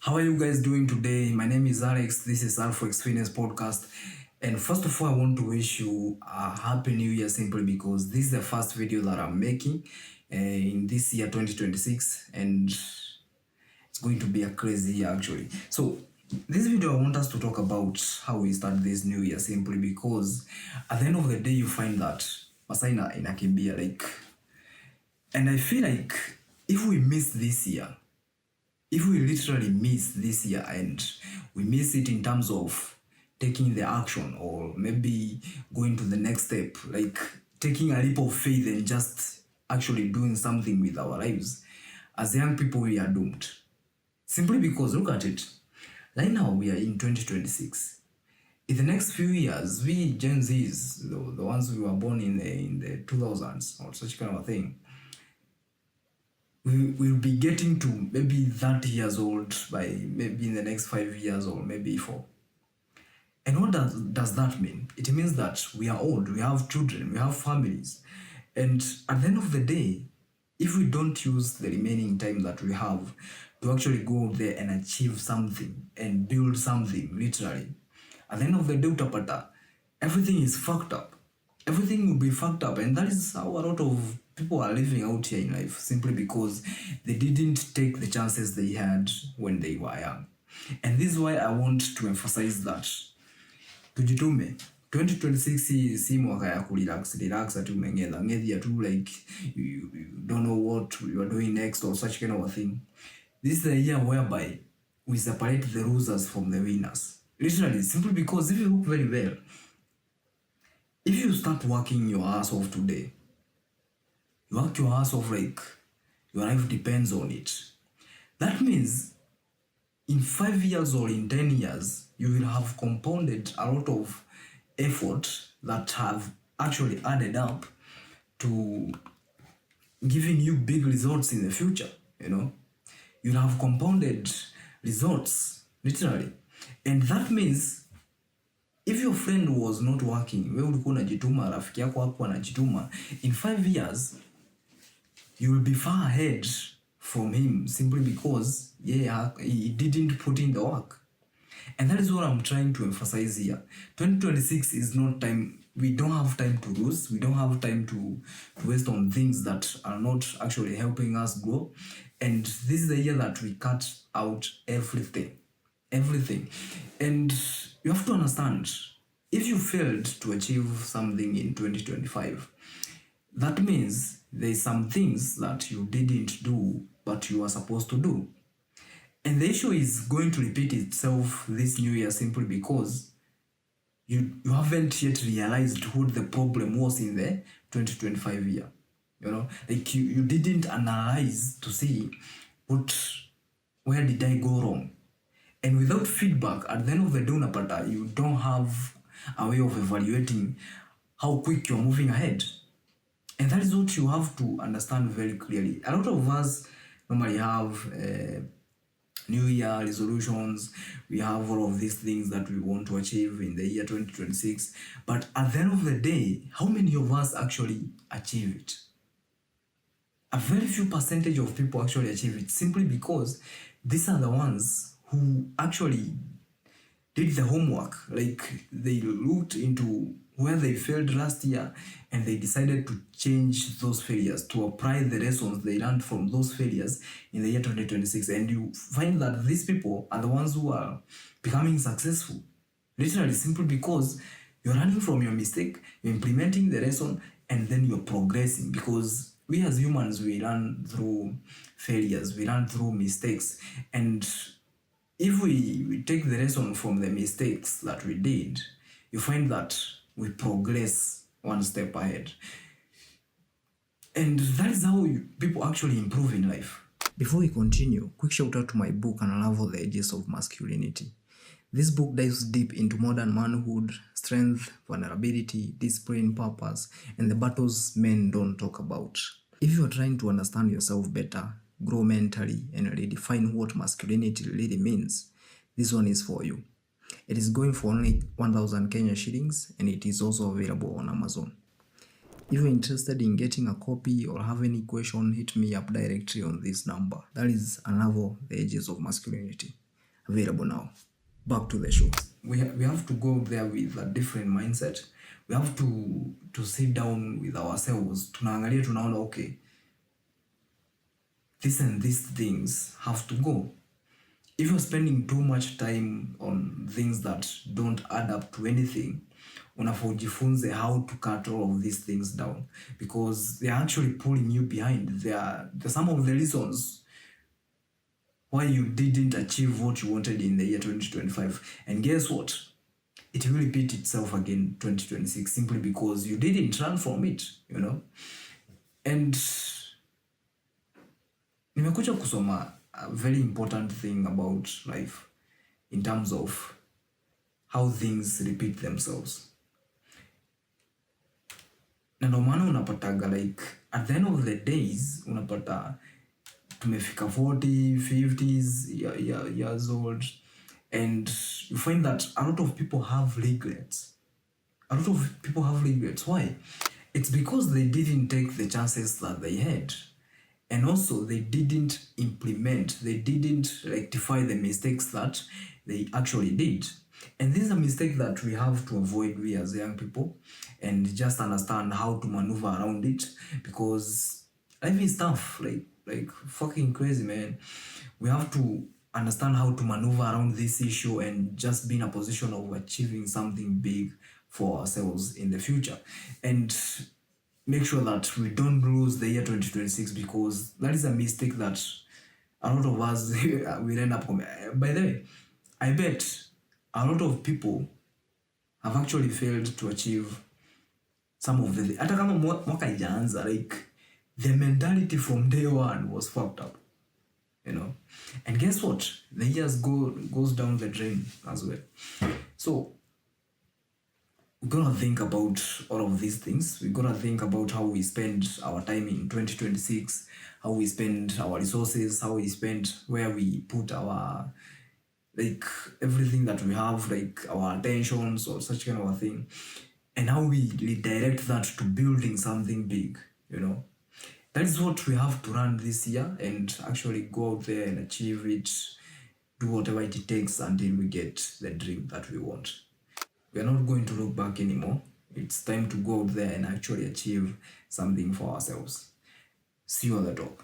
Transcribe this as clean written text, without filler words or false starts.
How are you guys doing today? My name is Alex. This is Alflex Fitness Podcast. And first of all, I want to wish you a happy new year simply because this is the first video that I'm making in this year 2026, and it's going to be a crazy year actually. So this video, I want us to talk about how we start this new year simply because at the end of the day, you find that masaina inakimbia like, and I feel like if we miss this year, if we literally miss this year and we miss it in terms of taking the action or maybe going to the next step, like taking a leap of faith and just actually doing something with our lives, as young people, we are doomed. Simply because, look at it. Right now, we are in 2026. In the next few years, we Gen Zs, the ones who were born in the 2000s or such kind of a thing, we will be getting to maybe 30 years old by maybe in the next 5 years or maybe 4. And what does that mean? It means that we are old, we have children, we have families. And at the end of the day, if we don't use the remaining time that we have to actually go there and achieve something and build something, literally, at the end of the day, utapata, everything is fucked up. Everything will be fucked up. And that is how a lot of people are living out here in life, simply because they didn't take the chances they had when they were young. And this is why I want to emphasize that tujitume 2026 si mwaka ya relax ati umengedha tu like you don't know what you are doing next or such kind of a thing. This is the year whereby we separate the losers from the winners, literally, simply because if you look very well, if you start working your ass off today, you work your ass off like your life depends on it. That means in 5 years or in 10 years, you will have compounded a lot of effort that have actually added up to giving you big results in the future, you know. You'll have compounded results, literally. And that means if your friend was not working, wewe ulikuwa unajituma, rafiki yako hapo anajituma, in 5 years, you will be far ahead from him simply because he didn't put in the work. And that is what I'm trying to emphasize here. 2026 is not time. We don't have time to lose. We don't have time to waste on things that are not actually helping us grow. And this is the year that we cut out everything. Everything. And you have to understand, if you failed to achieve something in 2025, that means there's some things that you didn't do, but you are supposed to do. And the issue is going to repeat itself this new year simply because you haven't yet realized what the problem was in the 2025 year. You know, like you didn't analyze to see where did I go wrong. And without feedback, at the end of the day, unapata, you don't have a way of evaluating how quick you're moving ahead. And that is what you have to understand very clearly. A lot of us normally have New Year resolutions. We have all of these things that we want to achieve in the year 2026. But at the end of the day, how many of us actually achieve it? A very few percentage of people actually achieve it, simply because these are the ones who actually did the homework. Like, they looked into where they failed last year and they decided to change those failures, to apply the lessons they learned from those failures in the year 2026. And you find that these people are the ones who are becoming successful, literally, simply because you're learning from your mistake, you're implementing the lesson, and then you're progressing. Because we as humans, we learn through failures, we learn through mistakes. And if we take the lesson from the mistakes that we did, you find that we progress one step ahead. And that is how people actually improve in life. Before we continue, quick shout out to my book, Unravel the Edges of Masculinity. This book dives deep into modern manhood, strength, vulnerability, discipline, purpose, and the battles men don't talk about. If you are trying to understand yourself better, grow mentally, and redefine what masculinity really means, this one is for you. It is going for only 1,000 Kenya shillings, and it is also available on Amazon. If you're interested in getting a copy or have any question, hit me up directly on this number. That is Unravel the Edges of Masculinity. available now. Back to the show. We have to go there with a different mindset. We have to sit down with ourselves. Tunaangalia tunaona okay, this and these things have to go. If you're spending too much time on things that don't add up to anything, unafaa ujifunze how to cut all of these things down, because they are actually pulling you behind. They're some of the reasons why you didn't achieve what you wanted in the year 2025. And guess what? It will repeat itself again 2026, simply because you didn't run from it, you know. And nimekuja kusoma a very important thing about life in terms of how things repeat themselves. Na ndo maana unapataga like at the end of the days unapata tumefika 40, 50s years old, and you find that a lot of people have regrets. A lot of people have regrets. Why? It's because they didn't take the chances that they had. And also they didn't implement, they didn't rectify the mistakes that they actually did. And this is a mistake that we have to avoid, we as young people, and just understand how to maneuver around it, because life is tough, like fucking crazy, man. We have to understand how to maneuver around this issue and just be in a position of achieving something big for ourselves in the future. And make sure that we don't lose the year 2026, because that is a mistake that a lot of us will end up committing. By the way, I bet a lot of people have actually failed to achieve some of the hata kama mwaka ijaanza, like the mentality from day one was fucked up, you know. And guess what? The years goes down the drain as well. So we're gonna think about all of these things. We're gonna think about how we spend our time in 2026, how we spend our resources, how we spend, where we put our, like, everything that we have, like our attentions or such kind of a thing, and how we redirect that to building something big, you know. That is what we have to run this year, and actually go out there and achieve it, do whatever it takes until we get the dream that we want. We are not going to look back anymore. It's time to go out there and actually achieve something for ourselves. See you on the top.